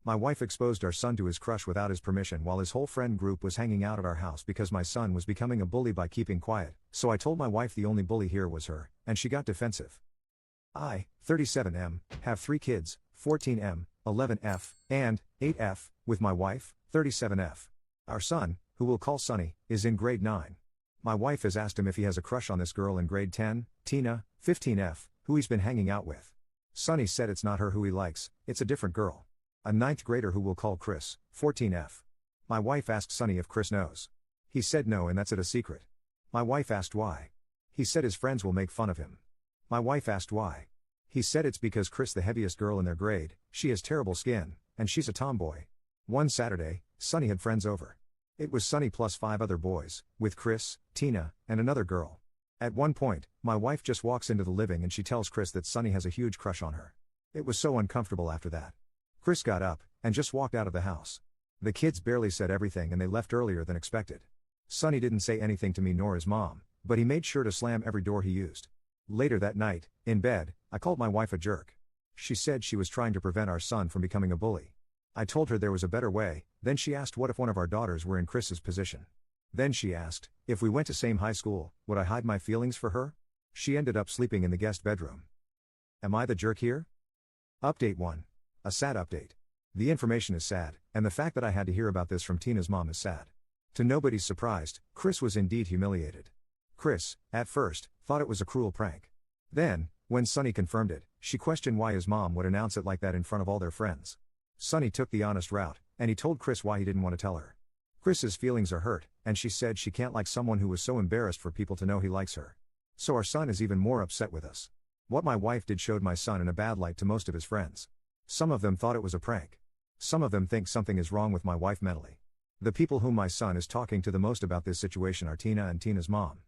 My wife exposed our son to his crush without his permission while his whole friend group was hanging out at our house because my son was becoming a bully by keeping quiet, so I told my wife the only bully here was her, and she got defensive. I, 37M, have 3 kids, 14M, 11F, and 8F, with my wife, 37F. Our son, who we'll call Sonny, is in grade 9. My wife has asked him if he has a crush on this girl in grade 10, Tina, 15F, who he's been hanging out with. Sonny said it's not her who he likes, it's a different girl. A 9th grader who we'll call Chris, 14F. My wife asked Sonny if Chris knows. He said no and that's it a secret. My wife asked why. He said his friends will make fun of him. My wife asked why. He said it's because Chris the heaviest girl in their grade, she has terrible skin, and she's a tomboy. One Saturday, Sonny had friends over. It was Sonny plus 5 other boys, with Chris, Tina, and another girl. At one point, my wife just walks into the living and she tells Chris that Sonny has a huge crush on her. It was so uncomfortable after that. Chris got up, and just walked out of the house. The kids barely said everything and they left earlier than expected. Sonny didn't say anything to me nor his mom, but he made sure to slam every door he used. Later that night, in bed, I called my wife a jerk. She said she was trying to prevent our son from becoming a bully. I told her there was a better way, then she asked what if one of our daughters were in Chris's position. Then she asked, if we went to same high school, would I hide my feelings for her? She ended up sleeping in the guest bedroom. Am I the jerk here? Update 1. A sad update. The information is sad, and the fact that I had to hear about this from Tina's mom is sad. To nobody's surprise, Chris was indeed humiliated. Chris, at first, thought it was a cruel prank. Then, when Sonny confirmed it, she questioned why his mom would announce it like that in front of all their friends. Sonny took the honest route, and he told Chris why he didn't want to tell her. Chris's feelings are hurt, and she said she can't like someone who was so embarrassed for people to know he likes her. So our son is even more upset with us. What my wife did showed my son in a bad light to most of his friends. Some of them thought it was a prank. Some of them think something is wrong with my wife mentally. The people whom my son is talking to the most about this situation are Tina and Tina's mom.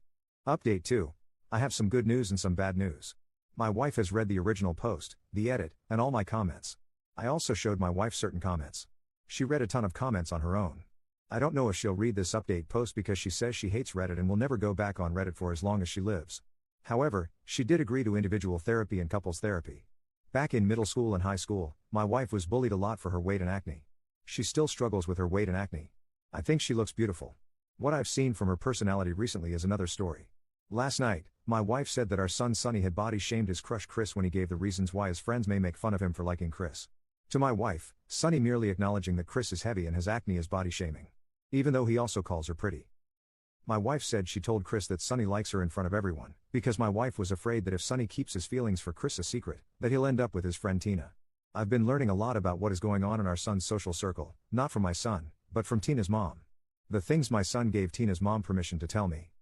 Update 2. I have some good news and some bad news. My wife has read the original post, the edit, and all my comments. I also showed my wife certain comments. She read a ton of comments on her own. I don't know if she'll read this update post because she says she hates Reddit and will never go back on Reddit for as long as she lives. However, she did agree to individual therapy and couples therapy. Back in middle school and high school, my wife was bullied a lot for her weight and acne. She still struggles with her weight and acne. I think she looks beautiful. What I've seen from her personality recently is another story. Last night, my wife said that our son Sonny had body shamed his crush Chris when he gave the reasons why his friends may make fun of him for liking Chris. To my wife, Sonny merely acknowledging that Chris is heavy and has acne is body shaming. Even though he also calls her pretty. My wife said she told Chris that Sonny likes her in front of everyone, because my wife was afraid that if Sonny keeps his feelings for Chris a secret, that he'll end up with his friend Tina. I've been learning a lot about what is going on in our son's social circle, not from my son, but from Tina's mom. The things my son gave Tina's mom permission to tell me.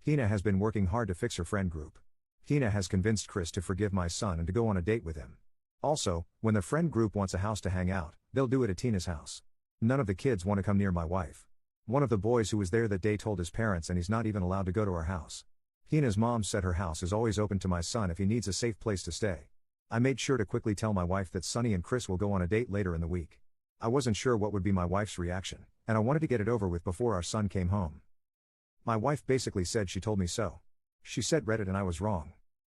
Tina has been working hard to fix her friend group. Tina has convinced Chris to forgive my son and to go on a date with him. Also, when the friend group wants a house to hang out, they'll do it at Tina's house. None of the kids want to come near my wife. One of the boys who was there that day told his parents and he's not even allowed to go to our house. Tina's mom said her house is always open to my son if he needs a safe place to stay. I made sure to quickly tell my wife that Sonny and Chris will go on a date later in the week. I wasn't sure what would be my wife's reaction, and I wanted to get it over with before our son came home. My wife basically said she told me so. She said Reddit and I was wrong.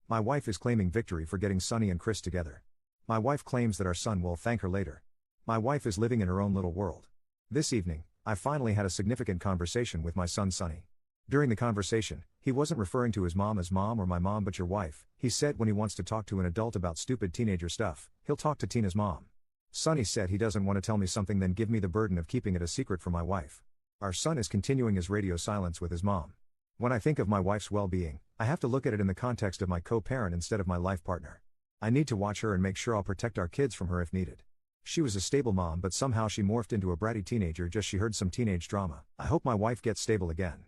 My wife is claiming victory for getting Sonny and Chris together. My wife claims that our son will thank her later. My wife is living in her own little world. This evening, I finally had a significant conversation with my son Sonny. During the conversation, he wasn't referring to his mom as mom or my mom but your wife. He said when he wants to talk to an adult about stupid teenager stuff, he'll talk to Tina's mom. Sonny said he doesn't want to tell me something then give me the burden of keeping it a secret from my wife. Our son is continuing his radio silence with his mom. When I think of my wife's well-being, I have to look at it in the context of my co-parent instead of my life partner. I need to watch her and make sure I'll protect our kids from her if needed. She was a stable mom but somehow she morphed into a bratty teenager just she heard some teenage drama. I hope my wife gets stable again.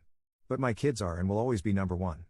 But my kids are and will always be number one.